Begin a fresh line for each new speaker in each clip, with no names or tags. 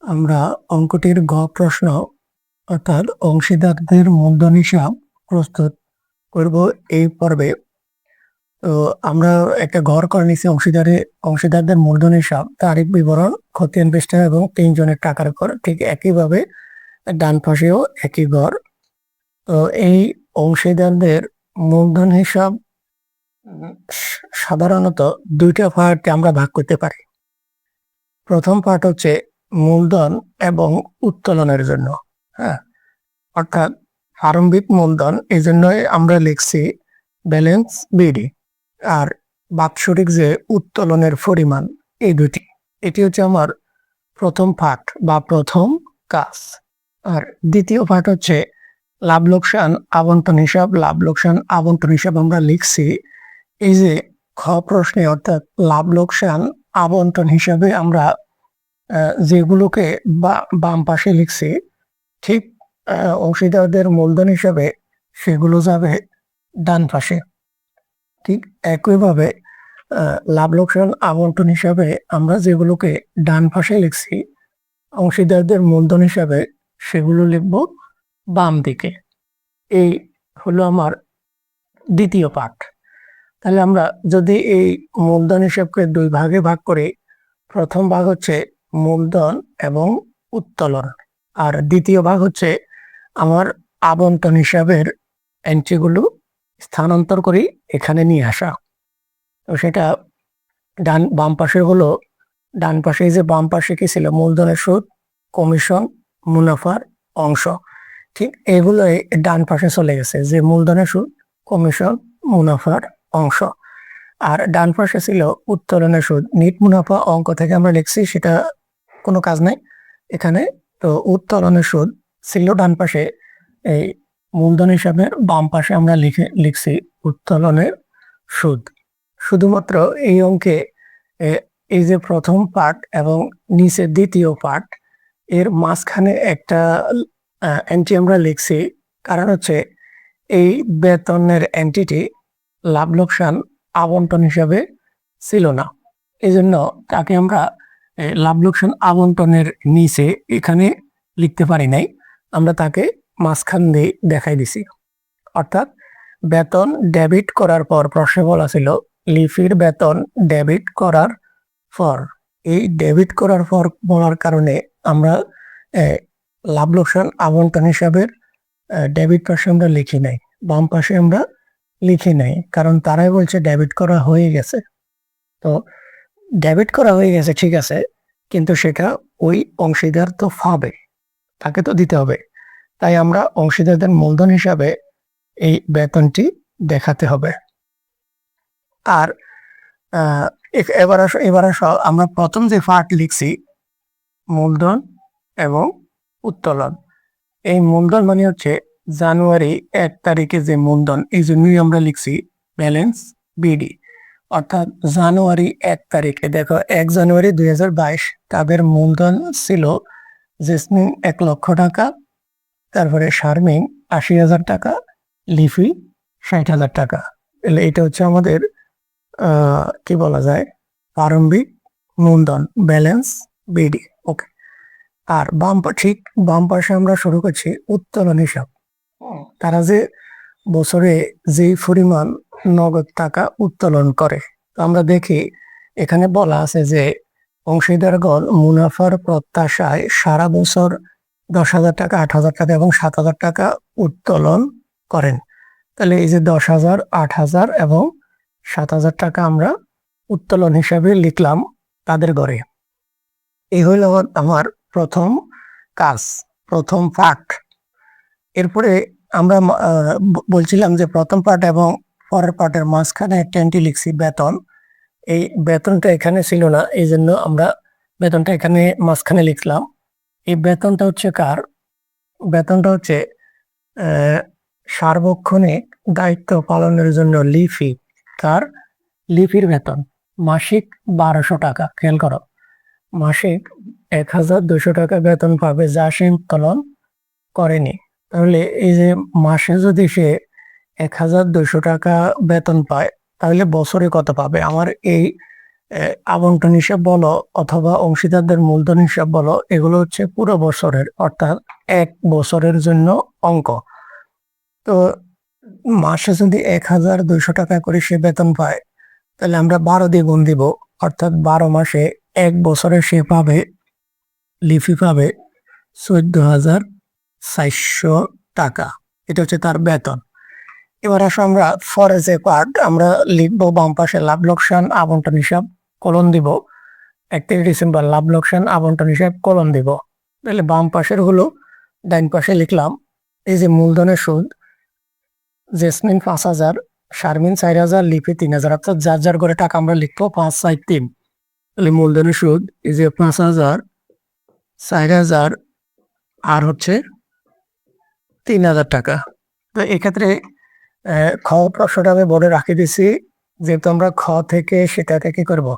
আমরা অঙ্কটির গ প্রশ্ন অর্থাৎ অংশীদারদের মূলধন হিসাব প্রস্তুত করব এই পর্বে। তো আমরা একটা ঘর করে নিছি অংশীদারদের মূলধন হিসাব, তারিখ বিবরণ, খতিয়ান পৃষ্ঠা এবং তিনজনের টাকার ঘর। ঠিক একইভাবে ডান পাশেও একই ঘর। তো এই অংশীদারদের মূলধন হিসাব সাধারণত দুইটা পার্টে আমরা ভাগ করতে পারি। প্রথম পার্ট হচ্ছে মূলধন এবং উত্তোলনের জন্য। হ্যাঁ, অর্থাৎ প্রারম্ভিক মূলধন, এই জন্যই আমরা লিখছি ব্যালেন্স বিডি। আর বাৎসরিক যে উত্তোলনের পরিমাণ, এই দুটি, এটি হচ্ছে আমার প্রথম পার্ট বা প্রথম কাজ। আর দ্বিতীয় পার্ট হচ্ছে লাভ লোকসান আবন্টন হিসাব। লাভ লোকসান আবন্টন হিসাব আমরা লিখছি এই যে খ প্রশ্নে, অর্থাৎ লাভ লোকসান আবন্টন হিসাবে আমরা যেগুলোকে বাম পাশে লিখছি, ঠিক অংশীদারদের মূলধন হিসাবে সেগুলো যাবে ডান পাশে। ঠিক একইভাবে লাভ লোকসান আবন্টন হিসাবে আমরা যেগুলোকে ডান পাশে লিখছি, অংশীদারদের মূলধন হিসাবে সেগুলো লিখব বাম দিকে। এই হলো আমার দ্বিতীয় পার্ট। তাহলে আমরা যদি এই মূলধন হিসাবকে দুই ভাগে ভাগ করি, প্রথম ভাগ হচ্ছে মূলধন এবং উত্তোলন, আর দ্বিতীয় ভাগ হচ্ছে আমার আবন্টন হিসাবের এন্ট্রিগুলো স্থানান্তর করি এখানে নিয়ে আসা। তো সেটা বাম পাশে হলো, ডান পাশে যে বাম পাশে কি ছিল, মূলধনের সুদ, কমিশন, মুনাফার অংশ। ঠিক এগুলোই ডান পাশে চলে গেছে, যে মূলধনের সুদ, কমিশন, মুনাফার অংশ। আর ডান পাশে ছিল উত্তোলনের সুদ, নিট মুনাফা অঙ্ক থেকে আমরা লিখছি, সেটা কোনো কাজ নাই এখানে। তো উত্তোলনের সুদ ছিল ডান পাশে, এই মূলধন হিসাবে বাম পাশে আমরা লিখছি উত্তোলনের সুদ। শুধুমাত্র এই অঙ্কে এই যে প্রথম পার্ট এবং নিচে দ্বিতীয় পার্ট, এর মাঝখানে একটা এন্ট্রি আমরা লিখছি, কারণ হচ্ছে এই বেতনের এন্ট্রিটি লাভ লোকসান আবন্টন হিসাবে ছিল না, এই জন্য তাকে আমরা লাভ লোকসান আবন্টনের নিচে এখানে লিখতে পারি নাই, আমরা তাকে মাঝখান দিয়ে দেখাই দিছি। অর্থাৎ বেতন ডেবিট করার পর, প্রশ্নে বলা ছিল লিফির বেতন ডেবিট করার পর, এই ডেবিট করার পর বলার কারণে আমরা লাভ লোকসান আবন্টন হিসাবের ডেবিট পাশে আমরা লিখি নাই, বাম পাশে আমরা লিখি নাই, কারণ তারাই বলছে ডেবিট করা হয়ে গেছে। তো ডেবিট করা হয়ে গেছে ঠিক আছে, কিন্তু সেটা ওই অংশীদার তো পাবে, তাকে তো দিতে হবে, তাই আমরা অংশীদারদের মূলধন হিসাবে এই বেতনটি দেখাতে হবে। আর এবার আসো আমরা প্রথম যে পার্ট লিখছি মূলধন এবং উত্তোলন। এই মূলধন মানে হচ্ছে জানুয়ারি 1 তারিখে যে মূলধন, এই জন্যই আমরা লিখছি ব্যালেন্স বিডি। অর্থাৎ জানুয়ারি 1 তারিখে, দেখো 1 জানুয়ারি 2022 তাদের মূলধন ছিল জেসমিন 1 লক্ষ টাকা, তারপরে শারমিন 80,000 টাকা, লিফি 60,000 টাকা। এটা হচ্ছে আমাদের কি বলা যায়, প্রারম্ভিক মূলধন, ব্যালেন্স বিডি। ওকে, আর ঠিক বাম পাশে আমরা শুরু করছি উত্তোলন হিসাব। তারা যে বছরে যে পরিমাণ নগদ টাকা উত্তোলন করে, তো আমরা দেখি এখানে বলা আছে যে অংশীদারগণ মুনাফার প্রত্যাশায় সারা বছর 10,000 টাকা, 8,000 টাকা এবং 7,000 টাকা উত্তোলন করেন। তাহলে এই যে 10,000, 8,000 এবং 7,000 টাকা আমরা উত্তোলন হিসাবে লিখলাম তাদের ঘরে। এই হইল আমার প্রথম কাজ, প্রথম পার্ট। এরপরে আমরা বলছিলাম যে প্রথম পার্ট এবং পরের পার্টের মাঝখানে একটা এন্ট্রি লিখছি বেতন। এই বেতনটা এখানে ছিল না, এই জন্য আমরা বেতনটা এখানে মাঝখানে লিখলাম। এই বেতনটা হচ্ছে কার? বেতনটা হচ্ছে সার্বক্ষণিক দায়িত্ব পালনের জন্য লিফি। কার? লিফির বেতন মাসিক 1200 টাকা। খেয়াল করো, মাসিক 1,200 টাকা বেতন পাবে, যা সে উত্তোলন করেনি। তাহলে এই যে মাসে যদি সে 1,200 টাকা বেতন পায়, তাহলে বছরে কত পাবে? আমার এই আবন্টন হিসাব বলো অথবা অংশীদারদের মূলধন হিসাব বলো, এগুলো হচ্ছে পুরো বছরের, অর্থাৎ 1 বছরের জন্য অঙ্ক। তো মাসে যদি 1,200 টাকা করে সে বেতন পায়, তাহলে আমরা 12 দিয়ে গুণ দিব, অর্থাৎ 12 মাসে 1 বছরে সে পাবে, লিফি পাবে 14,400 টাকা। এটা হচ্ছে তার বেতন। এবার আসো আমরা ফরেজে পার্ট আমরা লিখবো বাম পাশে লাভ লোকসান আবন্টন হিসাব কলন দিব, 31 ডিসেম্বর লাভ লোকসান আবন্টন হিসাব কলন দিব। তাহলে বাম পাশের হলো, ডাইন পাশে লিখলাম এই যে মূলধনের সুদ, জেসমিন 5,000, শারমিন 4,000, লিপি 3,000, অর্থাৎ যার যার করে টাকা আমরা লিখবো 5, 4, 3। তাহলে মূলধনের সুদ এই যে 5,000, 4,000 আর হচ্ছে 3,000 টাকা। তো এক্ষেত্রে খ প্রশ্নটা আমি বোর্ডে রাখি দিছি, যেহেতু আমরা খ থেকে সেটাকে কি করবো,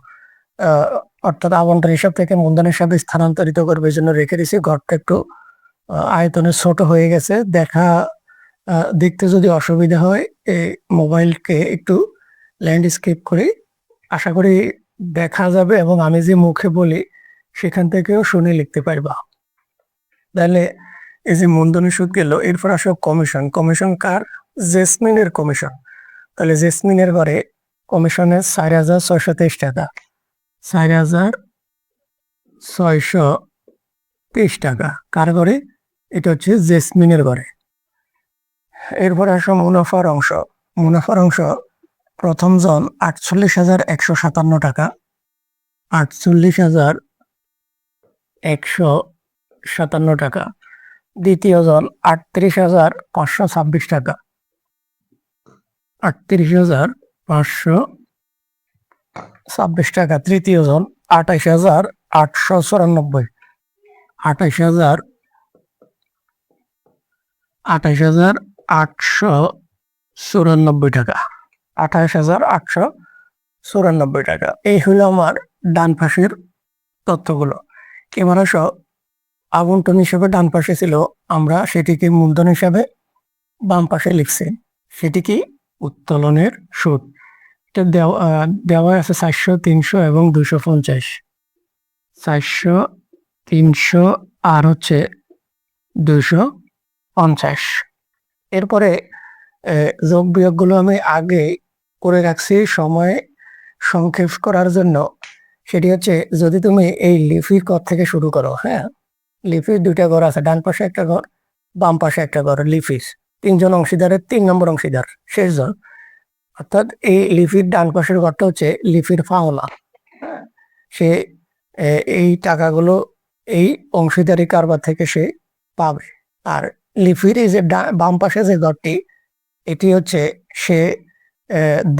অর্থাৎ আবন্টন হিসাব থেকে মূলধন হিসাবে স্থানান্তরিত করবে, এই জন্য রেখে দিছি। ঘরটা একটু আয়তনে ছোট হয়ে গেছে, দেখতে যদি অসুবিধা হয় এই মোবাইলকে একটু ল্যান্ডস্কেপ করে আশা করি দেখা যাবে, এবং আমি যে মুখে বলি সেখান থেকেও শুনে লিখতে পারবা। তাহলে এই যে মূলধনের সুদ গেল, এরপর আসো কমিশন। কমিশন কার? জেসমিনের কমিশন। তাহলে জেসমিনের ঘরে কমিশনের 4,623 টাকা, 4,623 টাকা কার ঘরে? এটা হচ্ছে জেসমিনের ঘরে। এরপর আসো মুনাফার অংশ। মুনাফার অংশ প্রথম জন 48,157 টাকা, 48,157 টাকা। দ্বিতীয় জন 38,526 টাকা, 38,526 টাকা। তৃতীয় জন 28,894, 28,894 টাকা, 28,894 টাকা। এই হলো আমার ডান পাশের তথ্যগুলো। এবার আসো আবন্টন হিসেবে ডান পাশে ছিল, আমরা সেটিকে মূলধন হিসাবে বাম পাশে লিখছি। সেটি কি? উত্তোলনের সুদ। এটা দেওয়া আছে 400, 300 এবং 250। 400, 300 আর হচ্ছে 250। এরপরে যোগ বিয়োগগুলো আমি আগে করে রাখছি সময় সংক্ষেপ করার জন্য। সেটি হচ্ছে, যদি তুমি এই লিফির ঘর থেকে শুরু করো, হ্যাঁ, লিফির 2টা ঘর আছে, ডান পাশে একটা ঘর, বাম পাশে একটা ঘর। লিফিস 3 জন অংশীদারের 3 নম্বর অংশীদার, শেষ জন। অর্থাৎ এই লিফির ডান পাশের ঘরটা হচ্ছে লিফির পাওনা। সে এই টাকাগুলো এই অংশীদারি কারবার থেকে সে পাবে। আর লিফির এই যে বাম পাশে যে ঘরটি, এটি হচ্ছে সে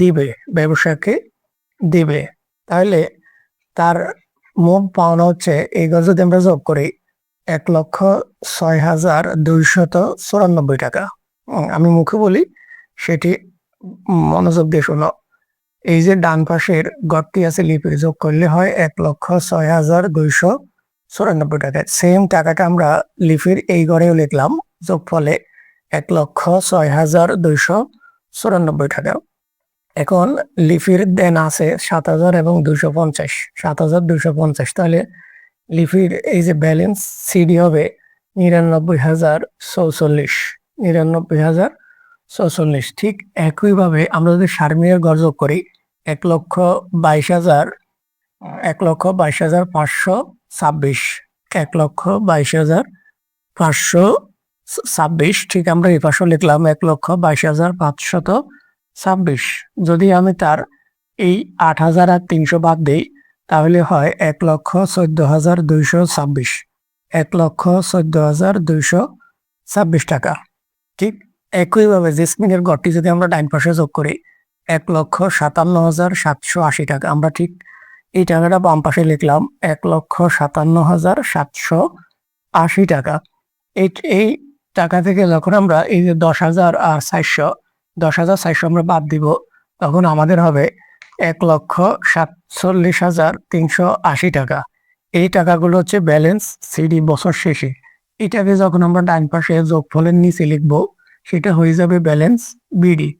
দিবে, ব্যবসাকে দিবে। তাহলে তার মোট পাওনা হচ্ছে, এই ঘর যদি আমরা যোগ করি, 1,06,294 টাকা। আমি মুখে বলি, সেটি মনোযোগ দিয়ে শোনো। এই যে ডান পাশের ঘরটি আছে লিপি, যোগ করলে হয় 1,06,294 টাকা। সেম টাকাটা আমরা লিপির এই ঘরেও লিখলাম, যোগ ফলে 1,06,294 টাকা। এখন লিপির দেন আছে 7,000 এবং 250, 7,250। তাহলে লিপির এই যে ব্যালেন্স সিডি হবে 99,044, 99,044। ঠিক একইভাবে আমরা যদি শারমিনের ঘর যোগ করি, 1,22,000, 1,22,526, 1,22,526। ঠিক আমরা এই পাশে লিখলাম 1,22,526। যদি আমি তার এই 8,000 আর 300 বাদ দিই, তাহলে হয় 1,14,226, 1,14,226 টাকা। ঠিক একইভাবে জেসমিনের ঘরটি যদি আমরা ডাইন পাশে যোগ করি, 1,57,780 টাকা। আমরা ঠিক এই টাকাটা বাম পাশে লিখলাম, 1,57,780 টাকা। এই টাকা থেকে যখন আমরা এই যে 10,000 আর 400 আমরা বাদ দিব, তখন আমাদের হবে 1,47,380 টাকা। এই টাকাগুলো হচ্ছে ব্যালেন্স সিডি বছর শেষে। এটাকে যখন আমরা ডান পাশে যোগফলের নিচে লিখবো, সেটা হয়ে যাবে ব্যালেন্স বিডি।